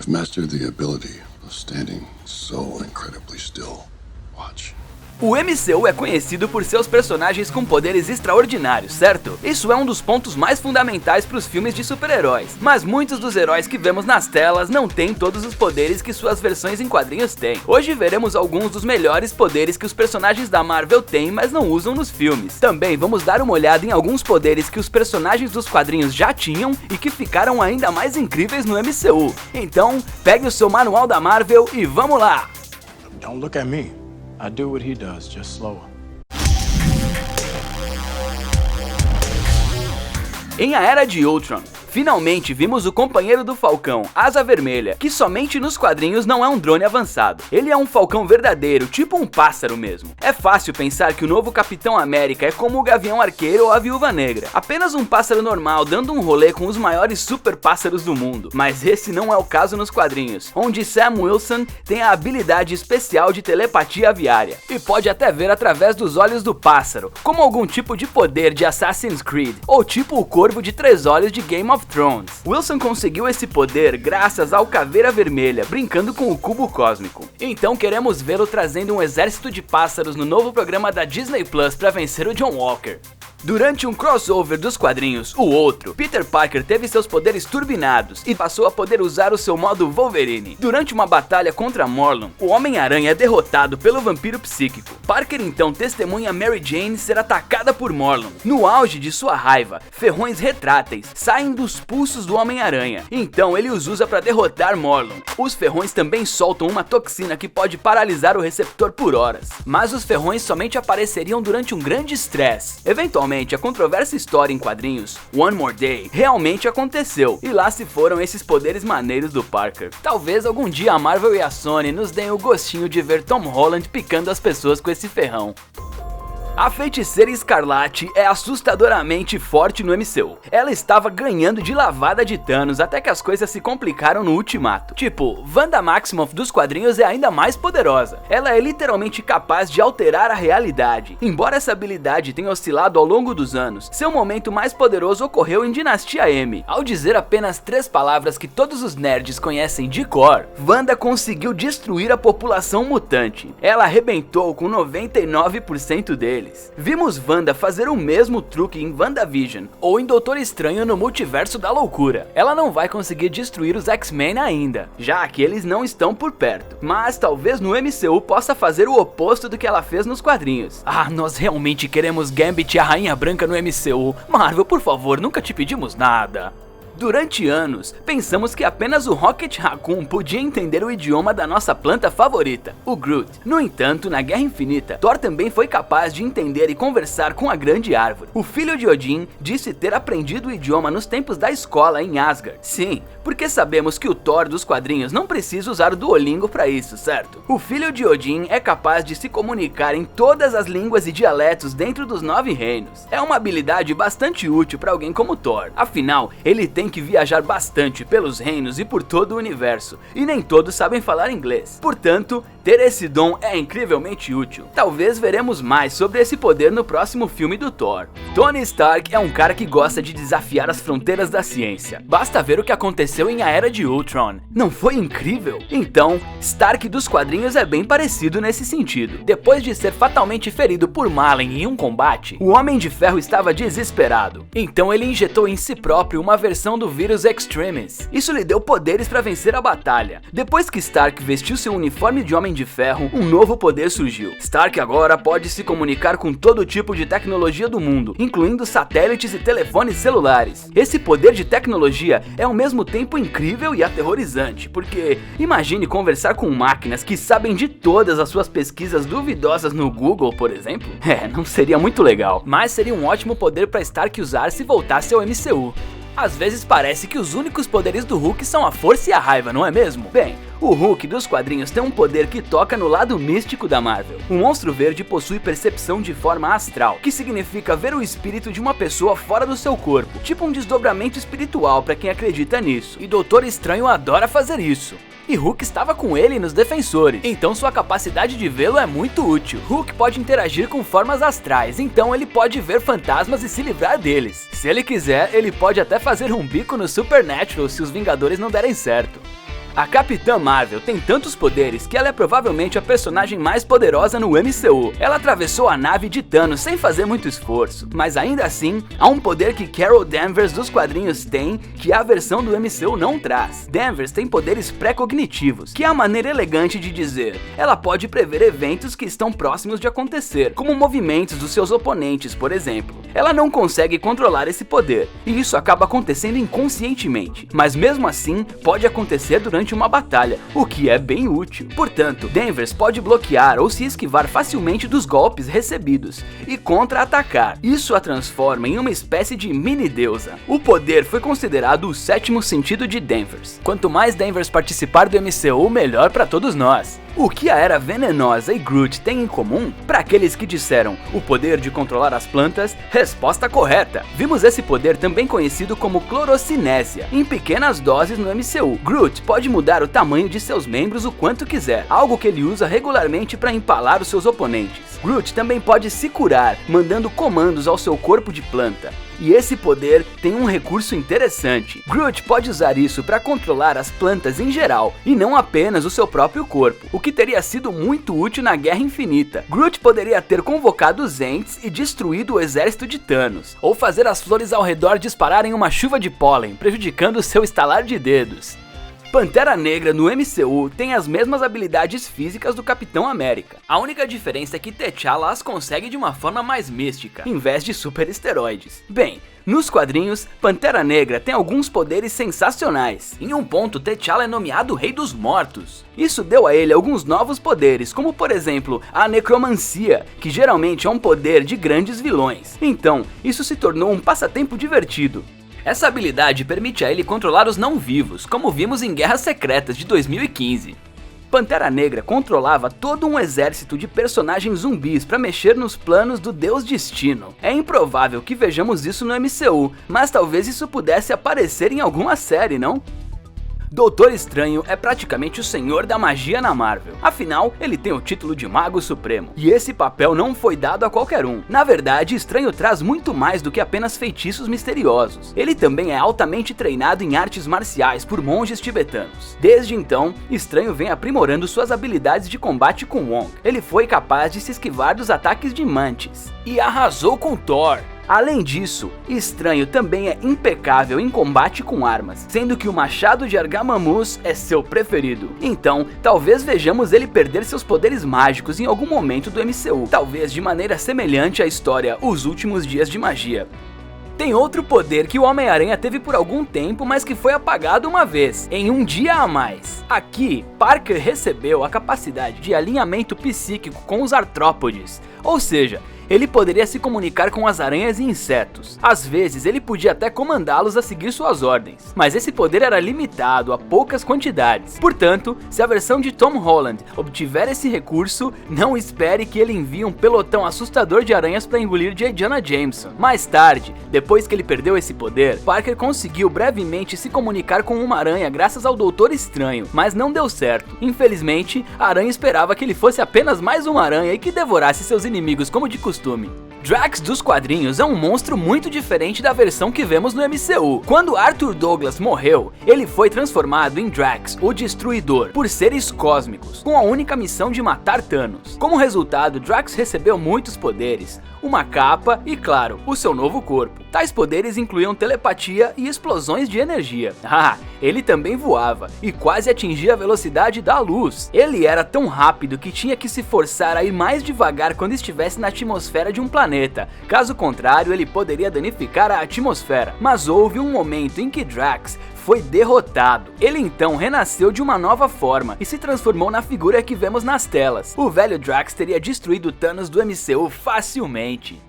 I've mastered the ability of standing so incredibly still. Watch. O MCU é conhecido por seus personagens com poderes extraordinários, certo? Isso é um dos pontos mais fundamentais para os filmes de super-heróis, mas muitos dos heróis que vemos nas telas não têm todos os poderes que suas versões em quadrinhos têm. Hoje veremos alguns dos melhores poderes que os personagens da Marvel têm, mas não usam nos filmes. Também vamos dar uma olhada em alguns poderes que os personagens dos quadrinhos já tinham e que ficaram ainda mais incríveis no MCU. Então, pegue o seu manual da Marvel e vamos lá! Don't look at me. I do what he does, just slower. Em A Era de Ultron, finalmente vimos o companheiro do Falcão, Asa Vermelha, que somente nos quadrinhos não é um drone avançado. Ele é um falcão verdadeiro, tipo um pássaro mesmo. É fácil pensar que o novo Capitão América é como o Gavião Arqueiro ou a Viúva Negra, apenas um pássaro normal dando um rolê com os maiores super pássaros do mundo. Mas esse não é o caso nos quadrinhos, onde Sam Wilson tem a habilidade especial de telepatia aviária, e pode até ver através dos olhos do pássaro, como algum tipo de poder de Assassin's Creed, ou tipo o Corvo de 3 olhos de Game of Thrones. Wilson conseguiu esse poder graças ao Caveira Vermelha, brincando com o cubo cósmico. Então queremos vê-lo trazendo um exército de pássaros no novo programa da Disney Plus para vencer o John Walker. Durante um crossover dos quadrinhos, o outro, Peter Parker teve seus poderes turbinados e passou a poder usar o seu modo Wolverine. Durante uma batalha contra Morlun, o Homem-Aranha é derrotado pelo vampiro psíquico. Parker então testemunha Mary Jane ser atacada por Morlun. No auge de sua raiva, ferrões retráteis saem dos pulsos do Homem-Aranha. Então ele os usa para derrotar Morlun. Os ferrões também soltam uma toxina que pode paralisar o receptor por horas. Mas os ferrões somente apareceriam durante um grande estresse. Eventualmente, a controversa história em quadrinhos, One More Day, realmente aconteceu, e lá se foram esses poderes maneiros do Parker. Talvez algum dia a Marvel e a Sony nos deem o gostinho de ver Tom Holland picando as pessoas com esse ferrão. A Feiticeira Escarlate é assustadoramente forte no MCU. Ela estava ganhando de lavada de Thanos até que as coisas se complicaram no Ultimato. Tipo, Wanda Maximoff dos quadrinhos é ainda mais poderosa. Ela é literalmente capaz de alterar a realidade. Embora essa habilidade tenha oscilado ao longo dos anos, seu momento mais poderoso ocorreu em Dinastia M. Ao dizer apenas 3 palavras que todos os nerds conhecem de cor, Wanda conseguiu destruir a população mutante. Ela arrebentou com 99% deles. Vimos Wanda fazer o mesmo truque em WandaVision, ou em Doutor Estranho no Multiverso da Loucura. Ela não vai conseguir destruir os X-Men ainda, já que eles não estão por perto, mas talvez no MCU possa fazer o oposto do que ela fez nos quadrinhos. Ah, nós realmente queremos Gambit e a Rainha Branca no MCU. Marvel, por favor, nunca te pedimos nada. Durante anos, pensamos que apenas o Rocket Raccoon podia entender o idioma da nossa planta favorita, o Groot. No entanto, na Guerra Infinita, Thor também foi capaz de entender e conversar com a Grande Árvore. O filho de Odin disse ter aprendido o idioma nos tempos da escola em Asgard. Sim, porque sabemos que o Thor dos quadrinhos não precisa usar o Duolingo para isso, certo? O filho de Odin é capaz de se comunicar em todas as línguas e dialetos dentro dos 9 reinos. É uma habilidade bastante útil para alguém como Thor. Afinal, ele tem que viajar bastante pelos reinos e por todo o universo, e nem todos sabem falar inglês. Portanto, ter esse dom é incrivelmente útil. Talvez veremos mais sobre esse poder no próximo filme do Thor. Tony Stark é um cara que gosta de desafiar as fronteiras da ciência. Basta ver o que aconteceu em A Era de Ultron. Não foi incrível? Então, Stark dos quadrinhos é bem parecido nesse sentido. Depois de ser fatalmente ferido por Malin em um combate, o Homem de Ferro estava desesperado. Então ele injetou em si próprio uma versão do vírus Extremis. Isso lhe deu poderes para vencer a batalha. Depois que Stark vestiu seu uniforme de Homem de Ferro, um novo poder surgiu. Stark agora pode se comunicar com todo tipo de tecnologia do mundo, incluindo satélites e telefones celulares. Esse poder de tecnologia é ao mesmo tempo incrível e aterrorizante, porque imagine conversar com máquinas que sabem de todas as suas pesquisas duvidosas no Google, por exemplo. Não seria muito legal, mas seria um ótimo poder para Stark usar se voltasse ao MCU. Às vezes parece que os únicos poderes do Hulk são a força e a raiva, não é mesmo? Bem, o Hulk dos quadrinhos tem um poder que toca no lado místico da Marvel. O monstro verde possui percepção de forma astral, que significa ver o espírito de uma pessoa fora do seu corpo, tipo um desdobramento espiritual para quem acredita nisso, e Doutor Estranho adora fazer isso. E Hulk estava com ele nos Defensores, então sua capacidade de vê-lo é muito útil. Hulk pode interagir com formas astrais, então ele pode ver fantasmas e se livrar deles. Se ele quiser, ele pode até fazer um bico no Supernatural se os Vingadores não derem certo. A Capitã Marvel tem tantos poderes que ela é provavelmente a personagem mais poderosa no MCU. Ela atravessou a nave de Thanos sem fazer muito esforço, mas ainda assim, há um poder que Carol Danvers dos quadrinhos tem que a versão do MCU não traz. Danvers tem poderes pré-cognitivos, que é a maneira elegante de dizer, ela pode prever eventos que estão próximos de acontecer, como movimentos dos seus oponentes, por exemplo. Ela não consegue controlar esse poder, e isso acaba acontecendo inconscientemente, mas mesmo assim, pode acontecer durante uma batalha, o que é bem útil. Portanto, Danvers pode bloquear ou se esquivar facilmente dos golpes recebidos e contra-atacar. Isso a transforma em uma espécie de mini-deusa. O poder foi considerado o sétimo sentido de Danvers. Quanto mais Danvers participar do MCU, melhor para todos nós. O que a Era Venenosa e Groot têm em comum? Para aqueles que disseram o poder de controlar as plantas, resposta correta. Vimos esse poder também conhecido como clorocinésia, em pequenas doses no MCU. Groot pode mudar o tamanho de seus membros o quanto quiser, algo que ele usa regularmente para empalar os seus oponentes. Groot também pode se curar, mandando comandos ao seu corpo de planta. E esse poder tem um recurso interessante. Groot pode usar isso para controlar as plantas em geral, e não apenas o seu próprio corpo, o que teria sido muito útil na Guerra Infinita. Groot poderia ter convocado os Ents e destruído o exército de Thanos, ou fazer as flores ao redor dispararem uma chuva de pólen, prejudicando seu estalar de dedos. Pantera Negra no MCU tem as mesmas habilidades físicas do Capitão América. A única diferença é que T'Challa as consegue de uma forma mais mística, em vez de super esteroides. Bem, nos quadrinhos, Pantera Negra tem alguns poderes sensacionais. Em um ponto, T'Challa é nomeado Rei dos Mortos. Isso deu a ele alguns novos poderes, como por exemplo, a necromancia, que geralmente é um poder de grandes vilões. Então, isso se tornou um passatempo divertido. Essa habilidade permite a ele controlar os não-vivos, como vimos em Guerras Secretas de 2015. Pantera Negra controlava todo um exército de personagens zumbis para mexer nos planos do Deus Destino. É improvável que vejamos isso no MCU, mas talvez isso pudesse aparecer em alguma série, não? Doutor Estranho é praticamente o senhor da magia na Marvel, afinal, ele tem o título de Mago Supremo, e esse papel não foi dado a qualquer um. Na verdade, Estranho traz muito mais do que apenas feitiços misteriosos. Ele também é altamente treinado em artes marciais por monges tibetanos. Desde então, Estranho vem aprimorando suas habilidades de combate com Wong. Ele foi capaz de se esquivar dos ataques de Mantis, e arrasou com Thor. Além disso, Estranho também é impecável em combate com armas, sendo que o machado de Argamamus é seu preferido. Então, talvez vejamos ele perder seus poderes mágicos em algum momento do MCU, talvez de maneira semelhante à história Os Últimos Dias de Magia. Tem outro poder que o Homem-Aranha teve por algum tempo, mas que foi apagado uma vez, em um dia a mais. Aqui, Parker recebeu a capacidade de alinhamento psíquico com os artrópodes, ou seja, ele poderia se comunicar com as aranhas e insetos. Às vezes, ele podia até comandá-los a seguir suas ordens, mas esse poder era limitado a poucas quantidades. Portanto, se a versão de Tom Holland obtiver esse recurso, não espere que ele envie um pelotão assustador de aranhas para engolir J. Jonah Jameson. Mais tarde, depois que ele perdeu esse poder, Parker conseguiu brevemente se comunicar com uma aranha graças ao Doutor Estranho, mas não deu certo. Infelizmente, a aranha esperava que ele fosse apenas mais uma aranha e que devorasse seus inimigos como de costume. Drax dos quadrinhos é um monstro muito diferente da versão que vemos no MCU. Quando Arthur Douglas morreu, ele foi transformado em Drax, o Destruidor, por seres cósmicos, com a única missão de matar Thanos. Como resultado, Drax recebeu muitos poderes, uma capa e, claro, o seu novo corpo. Tais poderes incluíam telepatia e explosões de energia. Ele também voava e quase atingia a velocidade da luz. Ele era tão rápido que tinha que se forçar a ir mais devagar quando estivesse na atmosfera de um planeta. Caso contrário, ele poderia danificar a atmosfera. Mas houve um momento em que Drax foi derrotado. Ele então renasceu de uma nova forma e se transformou na figura que vemos nas telas. O velho Drax teria destruído Thanos do MCU facilmente.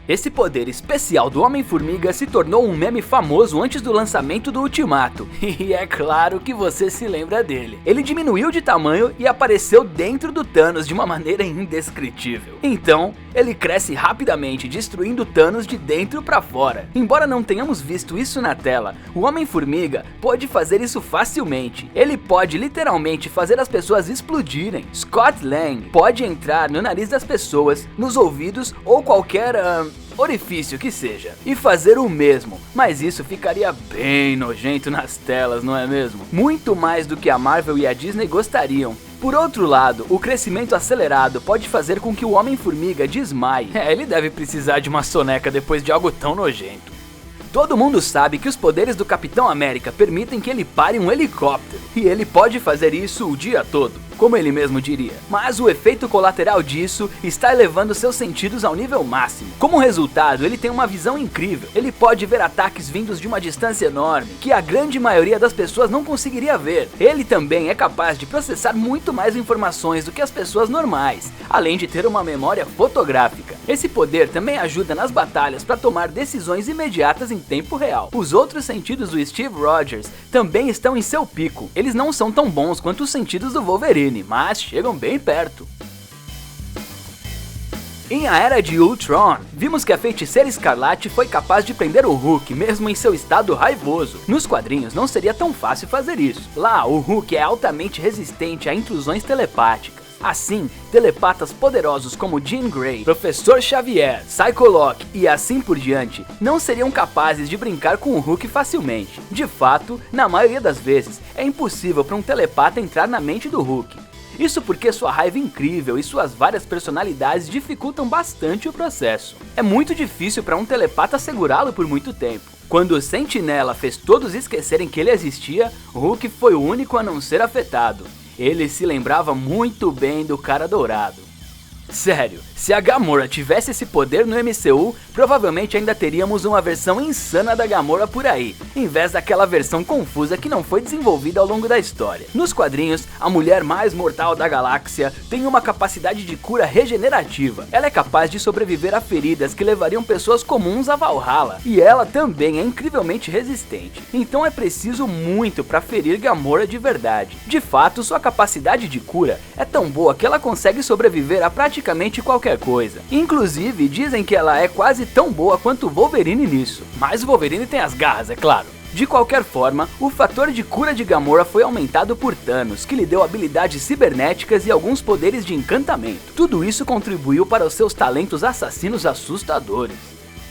Esse poder especial do Homem-Formiga se tornou um meme famoso antes do lançamento do Ultimato, e é claro que você se lembra dele. Ele diminuiu de tamanho e apareceu dentro do Thanos de uma maneira indescritível. Então, ele cresce rapidamente, destruindo Thanos de dentro para fora. Embora não tenhamos visto isso na tela, o Homem-Formiga pode fazer isso facilmente. Ele pode literalmente fazer as pessoas explodirem. Scott Lang pode entrar no nariz das pessoas, nos ouvidos ou qualquer orifício que seja, e fazer o mesmo, mas isso ficaria bem nojento nas telas, não é mesmo? Muito mais do que a Marvel e a Disney gostariam. Por outro lado, o crescimento acelerado pode fazer com que o Homem-Formiga desmaie. Ele deve precisar de uma soneca depois de algo tão nojento. Todo mundo sabe que os poderes do Capitão América permitem que ele pare um helicóptero, e ele pode fazer isso o dia todo, como ele mesmo diria. Mas o efeito colateral disso está elevando seus sentidos ao nível máximo. Como resultado, ele tem uma visão incrível. Ele pode ver ataques vindos de uma distância enorme, que a grande maioria das pessoas não conseguiria ver. Ele também é capaz de processar muito mais informações do que as pessoas normais, além de ter uma memória fotográfica. Esse poder também ajuda nas batalhas para tomar decisões imediatas em tempo real. Os outros sentidos do Steve Rogers também estão em seu pico. Eles não são tão bons quanto os sentidos do Wolverine, mas chegam bem perto. Em A Era de Ultron, vimos que a Feiticeira Escarlate foi capaz de prender o Hulk mesmo em seu estado raivoso. Nos quadrinhos não seria tão fácil fazer isso. Lá, o Hulk é altamente resistente a intrusões telepáticas. Assim, telepatas poderosos como Jean Grey, Professor Xavier, Psylocke e assim por diante não seriam capazes de brincar com o Hulk facilmente. De fato, na maioria das vezes, é impossível para um telepata entrar na mente do Hulk. Isso porque sua raiva incrível e suas várias personalidades dificultam bastante o processo. É muito difícil para um telepata segurá-lo por muito tempo. Quando o Sentinela fez todos esquecerem que ele existia, Hulk foi o único a não ser afetado. Ele se lembrava muito bem do Cara Dourado. Sério, se a Gamora tivesse esse poder no MCU, provavelmente ainda teríamos uma versão insana da Gamora por aí, em vez daquela versão confusa que não foi desenvolvida ao longo da história. Nos quadrinhos, a mulher mais mortal da galáxia tem uma capacidade de cura regenerativa. Ela é capaz de sobreviver a feridas que levariam pessoas comuns a Valhalla, e ela também é incrivelmente resistente. Então é preciso muito para ferir Gamora de verdade. De fato, sua capacidade de cura é tão boa que ela consegue sobreviver a praticamente qualquer coisa. Inclusive, dizem que ela é quase tão boa quanto o Wolverine nisso. Mas o Wolverine tem as garras, é claro. De qualquer forma, o fator de cura de Gamora foi aumentado por Thanos, que lhe deu habilidades cibernéticas e alguns poderes de encantamento. Tudo isso contribuiu para os seus talentos assassinos assustadores.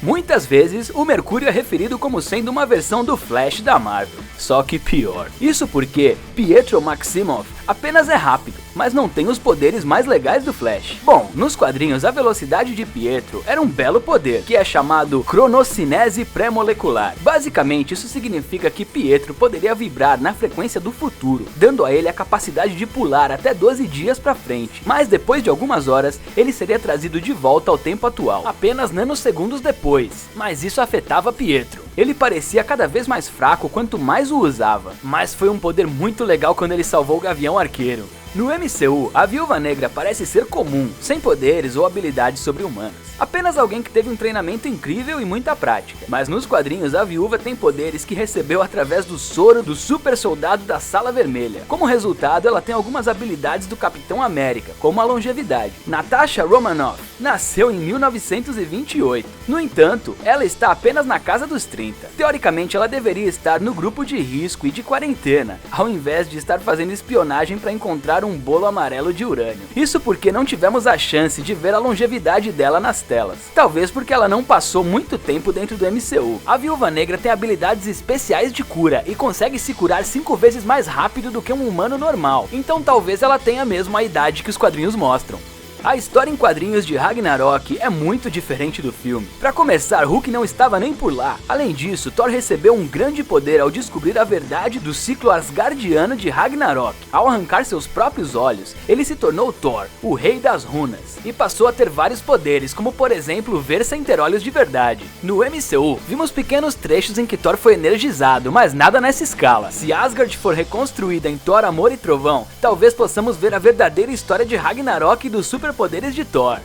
Muitas vezes, o Mercúrio é referido como sendo uma versão do Flash da Marvel, só que pior. Isso porque Pietro Maximoff apenas é rápido, mas não tem os poderes mais legais do Flash. Bom, nos quadrinhos a velocidade de Pietro era um belo poder, que é chamado cronocinese pré-molecular. Basicamente, isso significa que Pietro poderia vibrar na frequência do futuro, dando a ele a capacidade de pular até 12 dias pra frente. Mas depois de algumas horas, ele seria trazido de volta ao tempo atual, apenas nanosegundos depois. Mas isso afetava Pietro. Ele parecia cada vez mais fraco quanto mais o usava, mas foi um poder muito legal quando ele salvou o Gavião Arqueiro. No MCU, a Viúva Negra parece ser comum, sem poderes ou habilidades sobre-humanas. Apenas alguém que teve um treinamento incrível e muita prática. Mas nos quadrinhos, a Viúva tem poderes que recebeu através do soro do super soldado da Sala Vermelha. Como resultado, ela tem algumas habilidades do Capitão América, como a longevidade. Natasha Romanoff nasceu em 1928. No entanto, ela está apenas na casa dos 30. Teoricamente, ela deveria estar no grupo de risco e de quarentena, ao invés de estar fazendo espionagem para encontrar um bolo amarelo de urânio. Isso porque não tivemos a chance de ver a longevidade dela nas telas. Talvez porque ela não passou muito tempo dentro do MCU. A Viúva Negra tem habilidades especiais de cura e consegue se curar 5 vezes mais rápido do que um humano normal. Então talvez ela tenha mesmo a idade que os quadrinhos mostram. A história em quadrinhos de Ragnarok é muito diferente do filme. Para começar, Hulk não estava nem por lá. Além disso, Thor recebeu um grande poder ao descobrir a verdade do ciclo asgardiano de Ragnarok. Ao arrancar seus próprios olhos, ele se tornou Thor, o rei das runas, e passou a ter vários poderes, como por exemplo ver sem ter olhos de verdade. No MCU, vimos pequenos trechos em que Thor foi energizado, mas nada nessa escala. Se Asgard for reconstruída em Thor, Amor e Trovão, talvez possamos ver a verdadeira história de Ragnarok e dos superpoderes de Thor.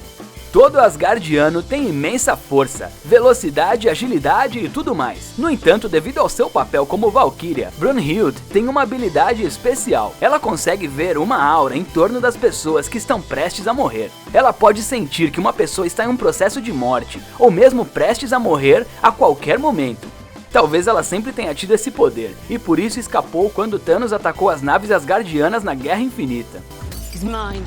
Todo asgardiano tem imensa força, velocidade, agilidade e tudo mais. No entanto, devido ao seu papel como Valkyria, Brunhilde tem uma habilidade especial. Ela consegue ver uma aura em torno das pessoas que estão prestes a morrer. Ela pode sentir que uma pessoa está em um processo de morte, ou mesmo prestes a morrer a qualquer momento. Talvez ela sempre tenha tido esse poder, e por isso escapou quando Thanos atacou as naves asgardianas na Guerra Infinita. He's mine.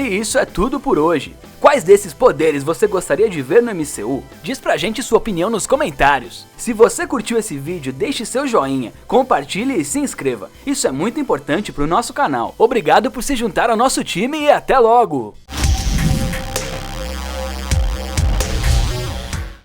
E isso é tudo por hoje. Quais desses poderes você gostaria de ver no MCU? Diz pra gente sua opinião nos comentários. Se você curtiu esse vídeo, deixe seu joinha, compartilhe e se inscreva. Isso é muito importante pro nosso canal. Obrigado por se juntar ao nosso time e até logo!